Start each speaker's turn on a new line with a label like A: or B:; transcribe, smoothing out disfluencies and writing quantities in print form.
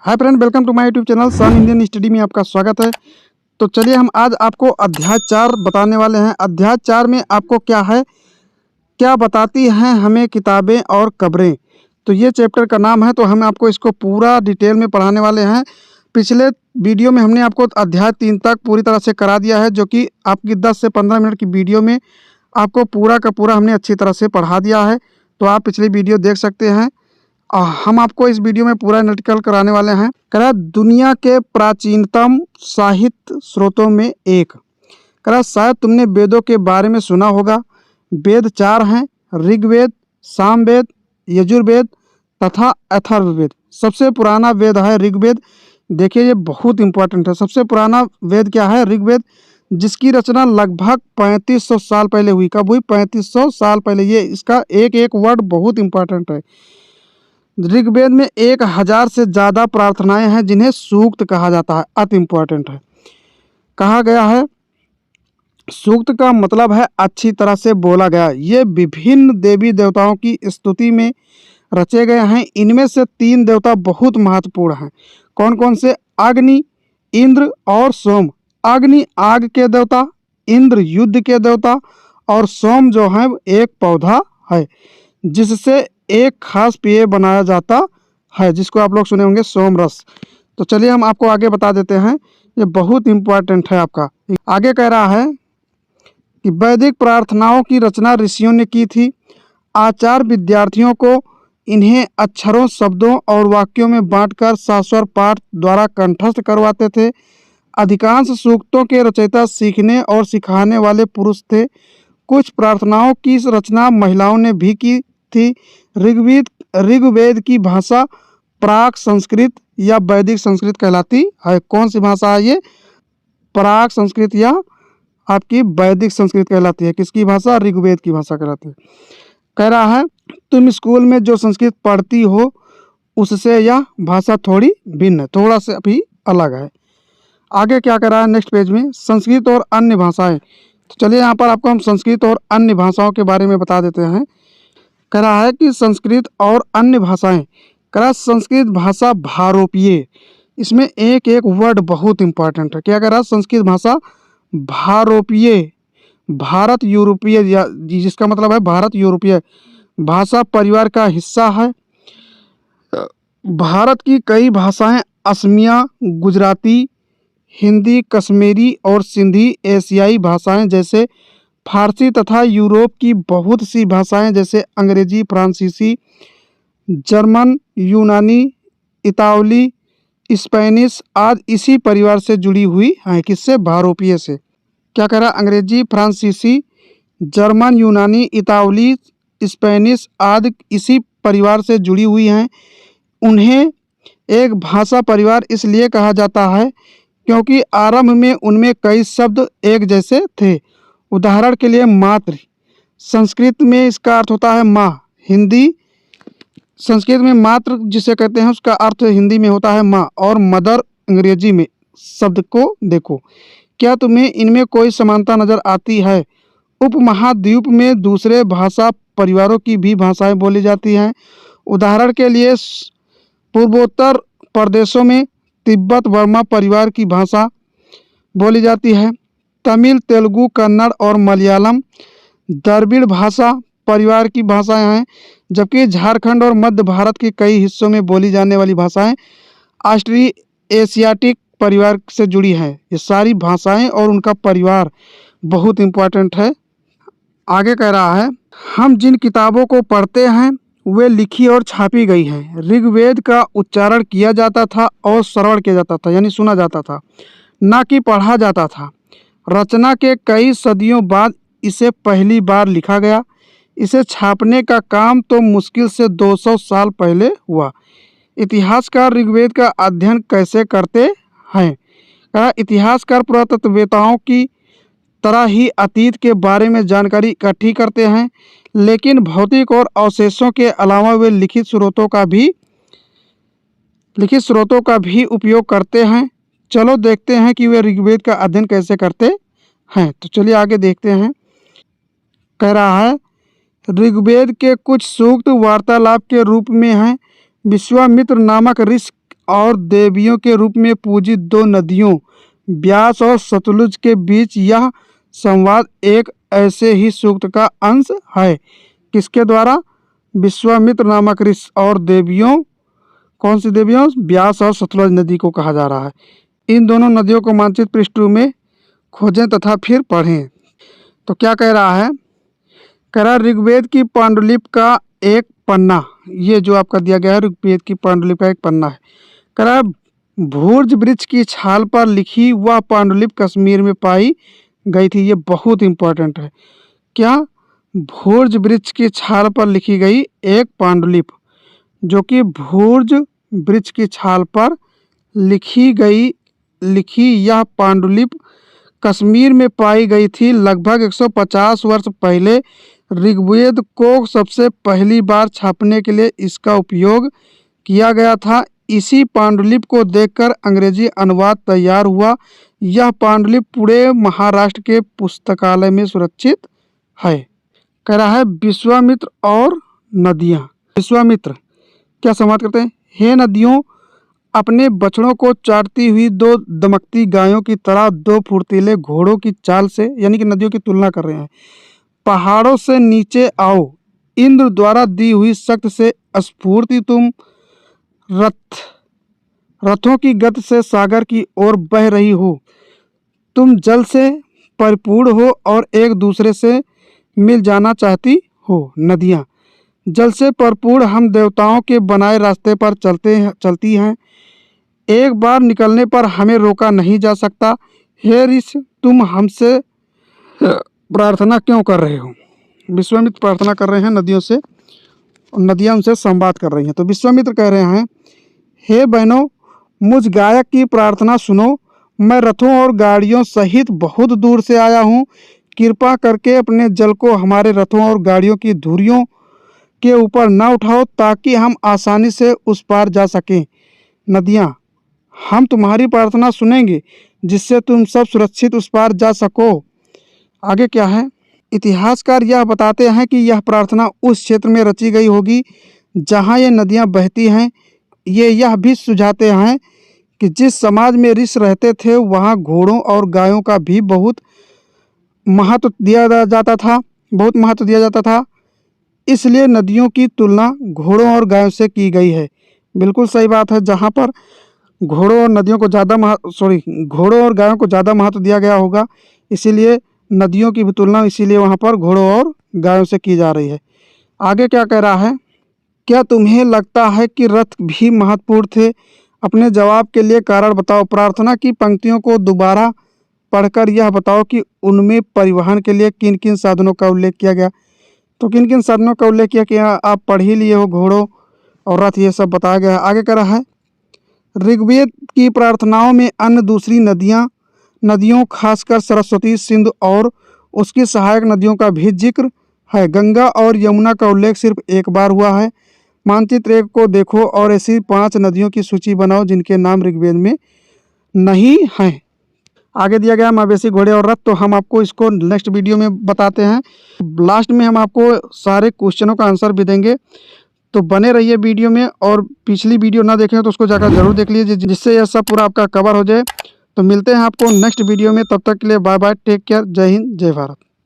A: Hi friend, welcome to my YouTube channel Sun Indian study में आपका स्वागत है। तो चलिए हम आज आपको अध्याय 4 बताने वाले हैं। अध्याय 4 में आपको क्या है, क्या बताती हैं हमें किताबें और कब्रें। तो ये चैप्टर का नाम है, तो हम आपको इसको पूरा डिटेल में पढ़ाने वाले हैं। पिछले वीडियो में हमने आपको अध्याय 3 तक पूरी तरह से करा दिया है, जो कि आपकी 10 से 15 मिनट की वीडियो में आपको पूरा का पूरा हमने अच्छी तरह से पढ़ा दिया है। तो आप पिछली वीडियो देख सकते हैं। हम आपको इस वीडियो में पूरा एनालिटिकल कराने वाले हैं। कह दुनिया के प्राचीनतम साहित्य स्रोतों में एक। कह शायद तुमने वेदों के बारे में सुना होगा। वेद 4 हैं: ऋग्वेद, सामवेद, यजुर्वेद तथा अथर्ववेद। सबसे पुराना वेद है ऋग्वेद। देखिए, ये बहुत इंपॉर्टेंट है। सबसे पुराना वेद क्या है? ऋग्वेद, जिसकी रचना लगभग 3500 साल पहले हुई। कब हुई? 3500 साल पहले। ये इसका एक एक वर्ड बहुत इंपॉर्टेंट है। ऋग्वेद में 1000 से ज़्यादा प्रार्थनाएं हैं, जिन्हें सूक्त कहा जाता है। अति इम्पोर्टेंट है। कहा गया है, सूक्त का मतलब है अच्छी तरह से बोला गया। ये विभिन्न देवी देवताओं की स्तुति में रचे गए हैं। इनमें से 3 देवता बहुत महत्वपूर्ण हैं। कौन कौन से? अग्नि, इंद्र और सोम। अग्नि आग के देवता, इंद्र युद्ध के देवता और सोम जो है एक पौधा है जिससे एक खास पेय बनाया जाता है, जिसको आप लोग सुने होंगे, सोम रस। तो चलिए हम आपको आगे बता देते हैं। ये बहुत इंपॉर्टेंट है आपका। आगे कह रहा है कि वैदिक प्रार्थनाओं की रचना ऋषियों ने की थी। आचार्य विद्यार्थियों को इन्हें अक्षरों, शब्दों और वाक्यों में बांटकर शास्वर पाठ द्वारा कंठस्थ करवाते थे। अधिकांश सूक्तों के रचयिता सीखने और सिखाने वाले पुरुष थे। कुछ प्रार्थनाओं की रचना महिलाओं ने भी की थी। ऋग्वेद की भाषा प्राक संस्कृत या वैदिक संस्कृत कहलाती है। कौन सी भाषा है ये? प्राक संस्कृत या आपकी वैदिक संस्कृत कहलाती है। किसकी भाषा? ऋग्वेद की भाषा कहलाती है। कह रहा है, तुम स्कूल में जो संस्कृत पढ़ती हो उससे यह भाषा थोड़ी भिन्न है, थोड़ा सा भी अलग है। आगे क्या कह रहा है नेक्स्ट पेज में? संस्कृत और अन्य भाषाएं। तो चलिए यहाँ पर आपको हम संस्कृत और अन्य भाषाओं के बारे में बता देते हैं। कह रहा है कि संस्कृत और अन्य भाषाएं। कह रहा संस्कृत भाषा भारोपीय। इसमें एक एक वर्ड बहुत इंपॉर्टेंट है। क्या कह रहा है? संस्कृत भाषा भारोपीय, भारत यूरोपीय, जिसका मतलब है भारत यूरोपीय भाषा परिवार का हिस्सा है। भारत की कई भाषाएं असमिया, गुजराती, हिंदी, कश्मीरी और सिंधी एशियाई भाषाएं जैसे फारसी तथा यूरोप की बहुत सी भाषाएं जैसे अंग्रेजी, फ्रांसीसी, जर्मन, यूनानी, इतावली, स्पेनिश आदि इसी परिवार से जुड़ी हुई हैं। किससे? भारोपीय से। क्या कह रहा? अंग्रेजी, फ्रांसीसी, जर्मन, यूनानी, इतावली, स्पेनिश आदि इसी परिवार से जुड़ी हुई हैं। उन्हें एक भाषा परिवार इसलिए कहा जाता है क्योंकि आरंभ में उनमें कई शब्द एक जैसे थे। उदाहरण के लिए मातृ, संस्कृत में इसका अर्थ होता है माँ। हिंदी, संस्कृत में मातृ जिसे कहते हैं उसका अर्थ हिंदी में होता है माँ। और मदर अंग्रेजी में। शब्द को देखो, क्या तुम्हें इनमें कोई समानता नजर आती है? उपमहाद्वीप में दूसरे भाषा परिवारों की भी भाषाएं बोली जाती हैं। उदाहरण के लिए पूर्वोत्तर प्रदेशों में तिब्बत वर्मा परिवार की भाषा बोली जाती है। तमिल, तेलुगु, कन्नड़ और मलयालम द्रविड़ भाषा परिवार की भाषाएं हैं। जबकि झारखंड और मध्य भारत के कई हिस्सों में बोली जाने वाली भाषाएं ऑस्ट्री एशियाटिक परिवार से जुड़ी हैं। ये सारी भाषाएं और उनका परिवार बहुत इम्पोर्टेंट है। आगे कह रहा है, हम जिन किताबों को पढ़ते हैं वे लिखी और छापी गई हैं। ऋग्वेद का उच्चारण किया जाता था और श्रवण किया जाता था, यानी सुना जाता था, ना कि पढ़ा जाता था। रचना के कई सदियों बाद इसे पहली बार लिखा गया। इसे छापने का काम तो मुश्किल से 200 साल पहले हुआ। इतिहासकार ऋग्वेद का अध्ययन कैसे करते हैं? कहा, इतिहासकार पुरातत्ववेताओं की तरह ही अतीत के बारे में जानकारी इकट्ठी करते हैं, लेकिन भौतिक और अवशेषों के अलावा वे लिखित स्रोतों का भी उपयोग करते हैं। चलो देखते हैं कि वे ऋग्वेद का अध्ययन कैसे करते हैं। तो चलिए आगे देखते हैं। कह रहा है, ऋग्वेद के कुछ सूक्त वार्तालाप के रूप में हैं। विश्वामित्र नामक ऋषि और देवियों के रूप में पूजित दो नदियों ब्यास और सतलुज के बीच यह संवाद एक ऐसे ही सूक्त का अंश है। किसके द्वारा? विश्वामित्र नामक ऋषि और देवियों, कौन सी देवियों? ब्यास और सतलुज नदी को कहा जा रहा है। इन दोनों नदियों को मानचित्र पृष्ठों में खोजें तथा फिर पढ़ें। तो क्या कह रहा है? कह रहा ऋग्वेद की पांडुलिपि का एक पन्ना, ये जो आपका दिया गया है ऋग्वेद की पांडुलिपि का एक पन्ना है। कह रहा भूर्ज वृक्ष की छाल पर लिखी वह पांडुलिपि कश्मीर में पाई गई थी। ये बहुत इंपॉर्टेंट है। क्या? भूर्ज वृक्ष की छाल पर लिखी गई एक पांडुलिपि, जो कि भूर्ज वृक्ष की छाल पर लिखी यह पांडुलिपि कश्मीर में पाई गई थी। लगभग 150 वर्ष पहले ऋग्वेद को सबसे पहली बार छापने के लिए इसका उपयोग किया गया था। इसी पांडुलिपि को देखकर अंग्रेजी अनुवाद तैयार हुआ। यह पांडुलिपि पूरे महाराष्ट्र के पुस्तकालय में सुरक्षित है। कह रहा है विश्वामित्र और नदियाँ। विश्वामित्र क्या संवाद करते हैं? हे नदियों, अपने बछड़ों को चाटती हुई दो दमकती गायों की तरह दो फुर्तीले घोड़ों की चाल से, यानी कि नदियों की तुलना कर रहे हैं, पहाड़ों से नीचे आओ। इंद्र द्वारा दी हुई शक्ति से स्फूर्ति तुम रथों की गति से सागर की ओर बह रही हो। तुम जल से परिपूर्ण हो और एक दूसरे से मिल जाना चाहती हो। नदियाँ जल से परिपूर्ण हम देवताओं के बनाए रास्ते पर चलती हैं। एक बार निकलने पर हमें रोका नहीं जा सकता। हे ऋषि, तुम हमसे प्रार्थना क्यों कर रहे हो? विश्वामित्र प्रार्थना कर रहे हैं नदियों से, और नदियाँ उनसे संवाद कर रही हैं। तो विश्वामित्र कह रहे हैं, हे बहनों, मुझ गायक की प्रार्थना सुनो। मैं रथों और गाड़ियों सहित बहुत दूर से आया हूँ। कृपा करके अपने जल को हमारे रथों और गाड़ियों की धुरियों के ऊपर न उठाओ, ताकि हम आसानी से उस पार जा सकें। नदियाँ, हम तुम्हारी प्रार्थना सुनेंगे, जिससे तुम सब सुरक्षित उस पार जा सको। आगे क्या है? इतिहासकार यह बताते हैं कि यह प्रार्थना उस क्षेत्र में रची गई होगी जहाँ ये नदियाँ बहती हैं। ये यह भी सुझाते हैं कि जिस समाज में ऋषि रहते थे वहाँ घोड़ों और गायों का भी बहुत महत्व दिया जाता था। इसलिए नदियों की तुलना घोड़ों और गायों से की गई है। बिल्कुल सही बात है। जहाँ पर घोड़ों और गायों को ज़्यादा महत्व दिया गया होगा, इसीलिए नदियों की भी तुलना इसीलिए वहाँ पर घोड़ों और गायों से की जा रही है। आगे क्या कह रहा है? क्या तुम्हें लगता है कि रथ भी महत्वपूर्ण थे? अपने जवाब के लिए कारण बताओ। प्रार्थना की पंक्तियों को दोबारा पढ़कर यह बताओ कि उनमें परिवहन के लिए किन किन साधनों का उल्लेख किया गया। तो किन किन साधनों का उल्लेख किया कि आप पढ़ ही लिए हो, घोड़ों और रथ, ये सब बताया गया है। आगे कह रहा है, ऋग्वेद की प्रार्थनाओं में अन्य दूसरी नदियों खासकर सरस्वती, सिंधु और उसकी सहायक नदियों का भी जिक्र है। गंगा और यमुना का उल्लेख सिर्फ एक बार हुआ है। मानचित्र 1 को देखो और ऐसी 5 नदियों की सूची बनाओ जिनके नाम ऋग्वेद में नहीं हैं। आगे दिया गया मवेशी, घोड़े और रथ, तो हम आपको इसको नेक्स्ट वीडियो में बताते हैं। लास्ट में हम आपको सारे क्वेश्चनों का आंसर भी देंगे, तो बने रहिए वीडियो में। और पिछली वीडियो ना देखें तो उसको जाकर जरूर देख लीजिए, जिससे यह सब पूरा आपका कवर हो जाए। तो मिलते हैं आपको नेक्स्ट वीडियो में, तब तक के लिए बाय बाय, टेक केयर, जय हिंद, जय भारत।